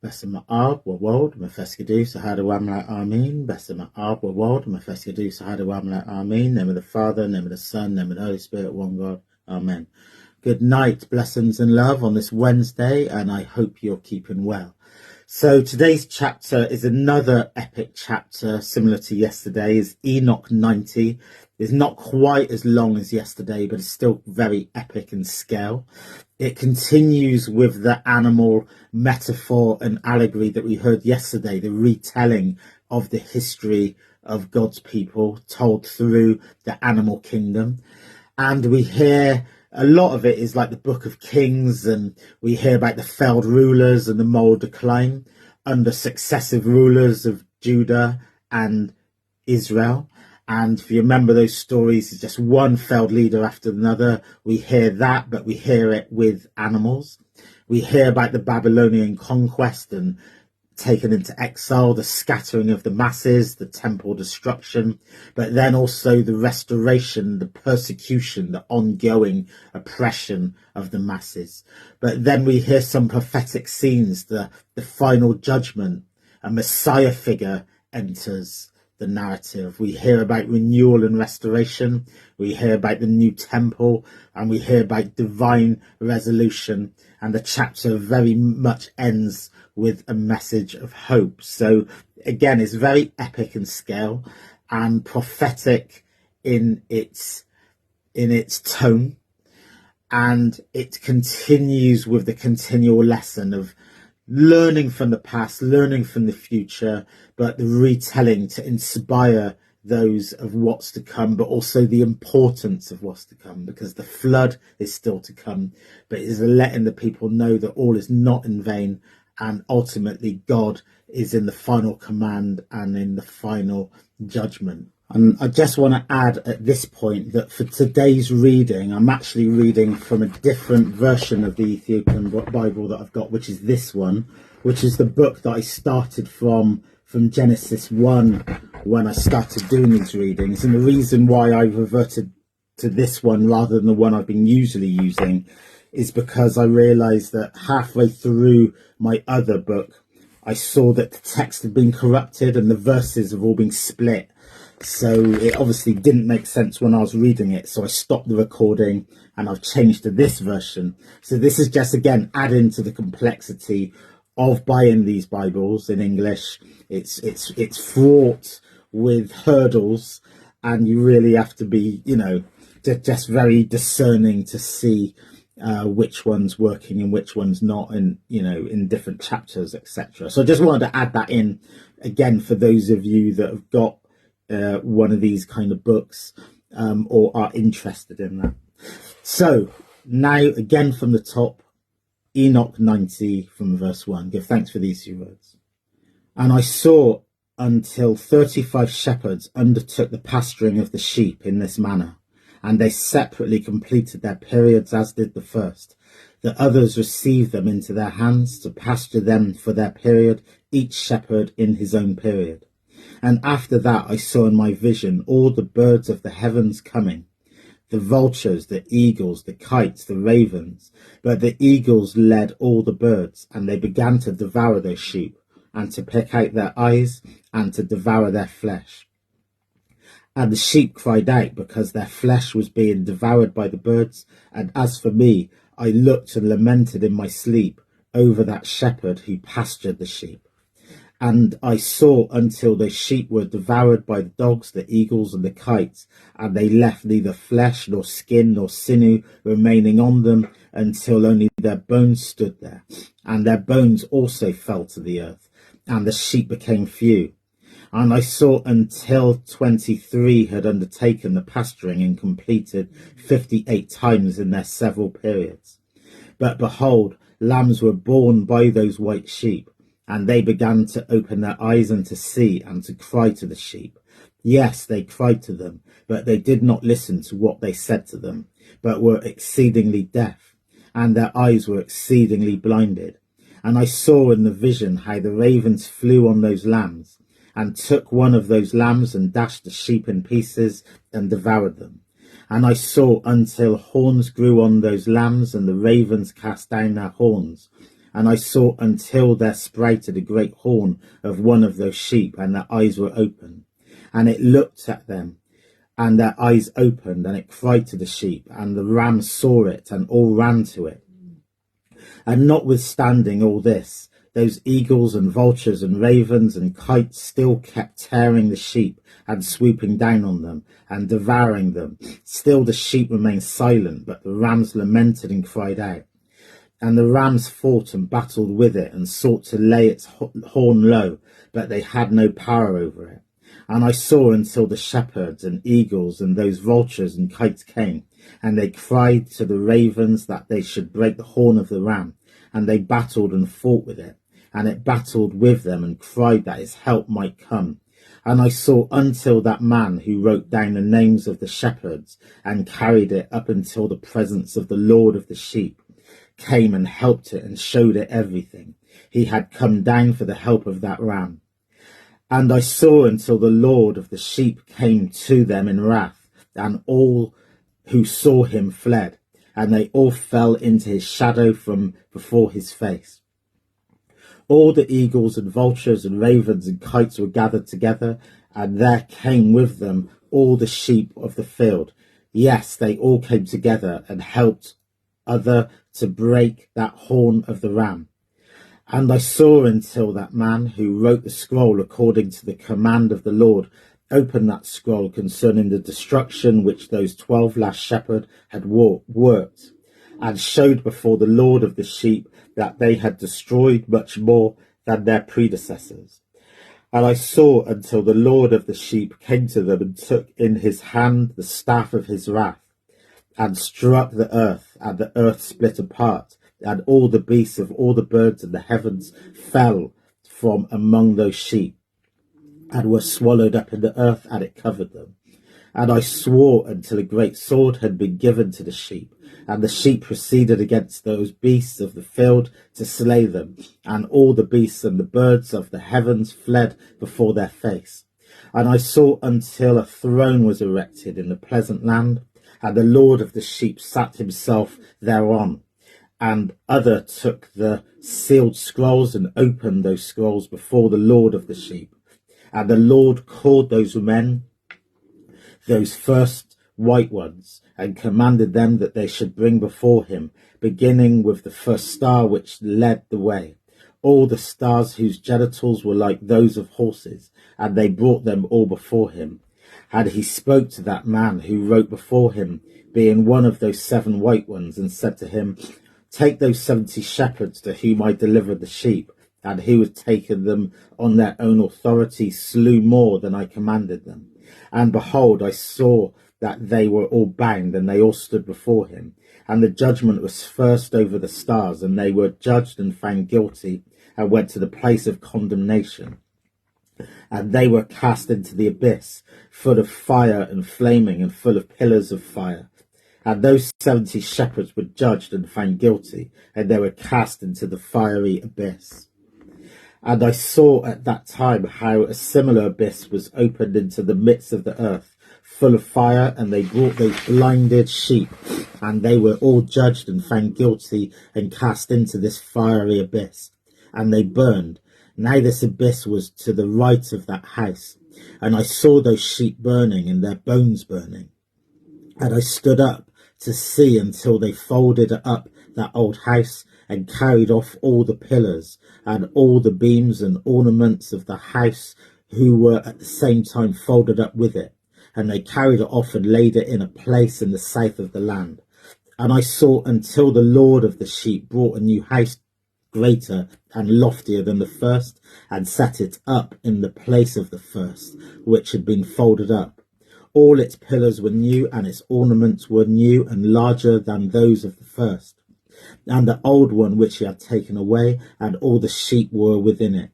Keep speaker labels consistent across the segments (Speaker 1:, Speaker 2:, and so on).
Speaker 1: بسم آب و ولد مفسك دوس هذا واملا آمين. بسم آب و ولد مفسك دوس هذا واملا آمين. Name of the Father, name of the Son, name of the Holy Spirit, one God. Amen. Good night, blessings and love on this Wednesday, and I hope you're keeping well. So today's chapter is another epic chapter, similar to yesterday, is Enoch 90. It's not quite as long as yesterday, but it's still very epic in scale. It continues with the animal metaphor and allegory that we heard yesterday, the retelling of the history of God's people told through the animal kingdom. And we hear a lot of it is like the Book of Kings, and we hear about the failed rulers and the moral decline under successive rulers of Judah and Israel. And if you remember those stories, it's just one failed leader after another. We hear that, but we hear it with animals. We hear about the Babylonian conquest and taken into exile, the scattering of the masses, the temple destruction, but then also the restoration, the persecution, the ongoing oppression of the masses. But then we hear some prophetic scenes, the final judgment, a Messiah figure enters the narrative. We hear about renewal and restoration. We hear about the new temple, and we hear about divine resolution. And the chapter very much ends with a message of hope. So again, it's very epic in scale and prophetic in its tone. And it continues with the continual lesson of learning from the past, learning from the future, but the retelling to inspire those of what's to come, but also the importance of what's to come, because the flood is still to come, but it is letting the people know that all is not in vain, and ultimately God is in the final command and in the final judgment. And I just want to add at this point that for today's reading, I'm actually reading from a different version of the Ethiopian Bible that I've got, which is this one, which is the book that I started from Genesis 1 when I started doing these readings. And the reason why I reverted to this one rather than the one I've been usually using is because I realized that halfway through my other book, I saw that the text had been corrupted and the verses have all been split. So it obviously didn't make sense when I was reading it. So I stopped the recording and I've changed to this version. So this is just, again, adding to the complexity of buying these Bibles in English. It's fraught with hurdles, and you really have to be, just very discerning to see which one's working and which one's not, and in different chapters, etc. So I just wanted to add that in again for those of you that have got one of these kind of books or are interested in that. So now again from the top, Enoch 90 from verse 1. Give thanks for these few words. And I saw until 35 shepherds undertook the pasturing of the sheep in this manner, and they separately completed their periods as did the first. The others received them into their hands to pasture them for their period, each shepherd in his own period. And after that I saw in my vision all the birds of the heavens coming, the vultures, the eagles, the kites, the ravens. But the eagles led all the birds, and they began to devour their sheep, and to pick out their eyes, and to devour their flesh. And the sheep cried out because their flesh was being devoured by the birds. And as for me, I looked and lamented in my sleep over that shepherd who pastured the sheep. And I saw until the sheep were devoured by the dogs, the eagles, and the kites, and they left neither flesh nor skin nor sinew remaining on them, until only their bones stood there. And their bones also fell to the earth, and the sheep became few. And I saw until 23 had undertaken the pasturing and completed 58 times in their several periods. But behold, lambs were born by those white sheep, and they began to open their eyes and to see and to cry to the sheep. Yes, they cried to them, but they did not listen to what they said to them, but were exceedingly deaf, and their eyes were exceedingly blinded. And I saw in the vision how the ravens flew on those lambs, and took one of those lambs and dashed the sheep in pieces and devoured them. And I saw until horns grew on those lambs, and the ravens cast down their horns. And I saw until there sprouted a great horn of one of those sheep, and their eyes were open. And it looked at them, and their eyes opened, and it cried to the sheep, and the rams saw it, and all ran to it. And notwithstanding all this, those eagles and vultures and ravens and kites still kept tearing the sheep and swooping down on them and devouring them. Still the sheep remained silent, but the rams lamented and cried out. And the rams fought and battled with it and sought to lay its horn low, but they had no power over it. And I saw until the shepherds and eagles and those vultures and kites came, and they cried to the ravens that they should break the horn of the ram, and they battled and fought with it, and it battled with them and cried that its help might come. And I saw until that man who wrote down the names of the shepherds and carried it up until the presence of the Lord of the sheep came and helped it and showed it everything. He had come down for the help of that ram. And I saw until the Lord of the sheep came to them in wrath, and all who saw him fled, and they all fell into his shadow from before his face. All the eagles and vultures and ravens and kites were gathered together, and there came with them all the sheep of the field. Yes, they all came together and helped other to break that horn of the ram. And I saw until that man who wrote the scroll according to the command of the Lord opened that scroll concerning the destruction which those 12 last shepherds had worked, and showed before the Lord of the sheep that they had destroyed much more than their predecessors. And I saw until the Lord of the sheep came to them and took in his hand the staff of his wrath, and struck the earth, and the earth split apart, and all the beasts of all the birds of the heavens fell from among those sheep, and were swallowed up in the earth, and it covered them. And I swore until a great sword had been given to the sheep, and the sheep proceeded against those beasts of the field to slay them, and all the beasts and the birds of the heavens fled before their face. And I saw until a throne was erected in the pleasant land, and the Lord of the sheep sat himself thereon. And other took the sealed scrolls and opened those scrolls before the Lord of the sheep. And the Lord called those men, those first white ones, and commanded them that they should bring before him, beginning with the first star which led the way, all the stars whose genitals were like those of horses, and they brought them all before him. And he spoke to that man who wrote before him, being one of those 7 white ones, and said to him, Take those 70 shepherds to whom I delivered the sheep, and who had taken them on their own authority slew more than I commanded them. And behold, I saw that they were all bound, and they all stood before him. And the judgment was first over the stars, and they were judged and found guilty, and went to the place of condemnation. And they were cast into the abyss, full of fire and flaming, and full of pillars of fire. And those 70 shepherds were judged and found guilty, and they were cast into the fiery abyss. And I saw at that time how a similar abyss was opened into the midst of the earth, full of fire, and they brought those blinded sheep, and they were all judged and found guilty, and cast into this fiery abyss, and they burned. Now this abyss was to the right of that house, and I saw those sheep burning, and their bones burning. And I stood up to see until they folded up that old house, and carried off all the pillars, and all the beams and ornaments of the house, who were at the same time folded up with it. And they carried it off and laid it in a place in the south of the land. And I saw until the Lord of the sheep brought a new house greater and loftier than the first, and set it up in the place of the first, which had been folded up. All its pillars were new, and its ornaments were new and larger than those of the first. And the old one which he had taken away, and all the sheep were within it.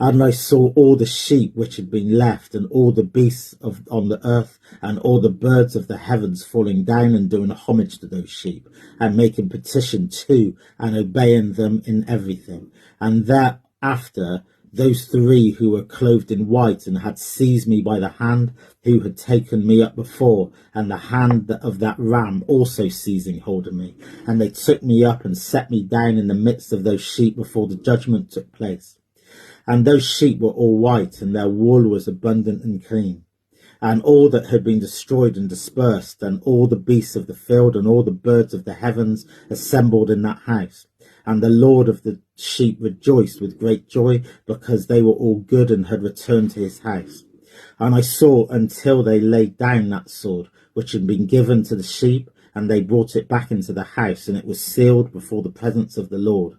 Speaker 1: And I saw all the sheep which had been left, and all the beasts on the earth, and all the birds of the heavens falling down and doing homage to those sheep, and making petition to and obeying them in everything. And thereafter those three who were clothed in white and had seized me by the hand, who had taken me up before, and the hand of that ram also seizing hold of me. And they took me up and set me down in the midst of those sheep before the judgment took place. And those sheep were all white, and their wool was abundant and clean. And all that had been destroyed and dispersed, and all the beasts of the field and all the birds of the heavens assembled in that house. And the Lord of the sheep rejoiced with great joy, because they were all good and had returned to his house. And I saw until they laid down that sword, which had been given to the sheep, and they brought it back into the house, and it was sealed before the presence of the Lord.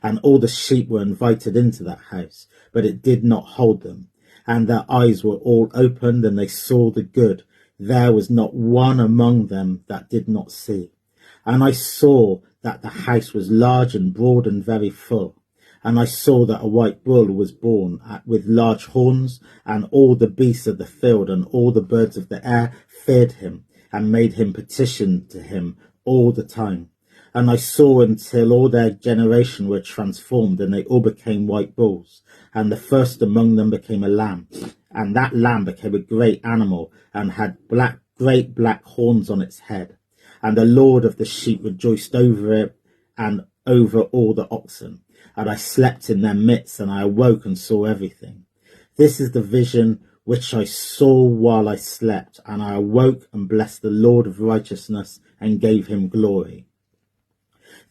Speaker 1: And all the sheep were invited into that house, but it did not hold them. And their eyes were all opened, and they saw the good. There was not one among them that did not see. And I saw that the house was large and broad and very full. And I saw that a white bull was born with large horns, and all the beasts of the field and all the birds of the air feared him, and made him petition to him all the time. And I saw until all their generation were transformed, and they all became white bulls. And the first among them became a lamb, and that lamb became a great animal, and had great black horns on its head. And the Lord of the sheep rejoiced over it, and over all the oxen. And I slept in their midst, and I awoke and saw everything. This is the vision which I saw while I slept, and I awoke and blessed the Lord of righteousness, and gave him glory.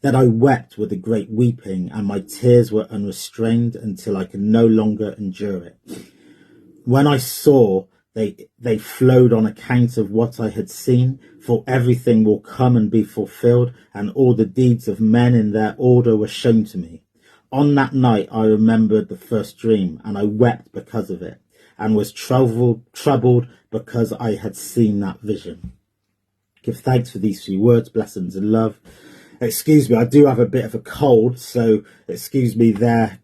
Speaker 1: Then I wept with a great weeping, and my tears were unrestrained until I could no longer endure it. When I saw, they flowed on account of what I had seen, for everything will come and be fulfilled, and all the deeds of men in their order were shown to me. On that night I remembered the first dream, and I wept because of it, and was troubled because I had seen that vision. Give thanks for these few words, blessings and love. Excuse me, I do have a bit of a cold, so excuse me there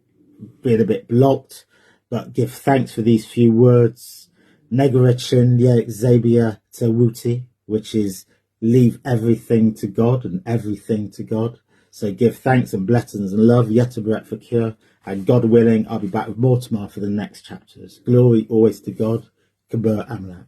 Speaker 1: being a bit blocked, but give thanks for these few words. Negarachin ye Zabia Tewuti, which is leave everything to God and everything to God. So give thanks and blessings and love, Yetabret for cure, and God willing, I'll be back with more tomorrow for the next chapters. Glory always to God. Kabur Amla.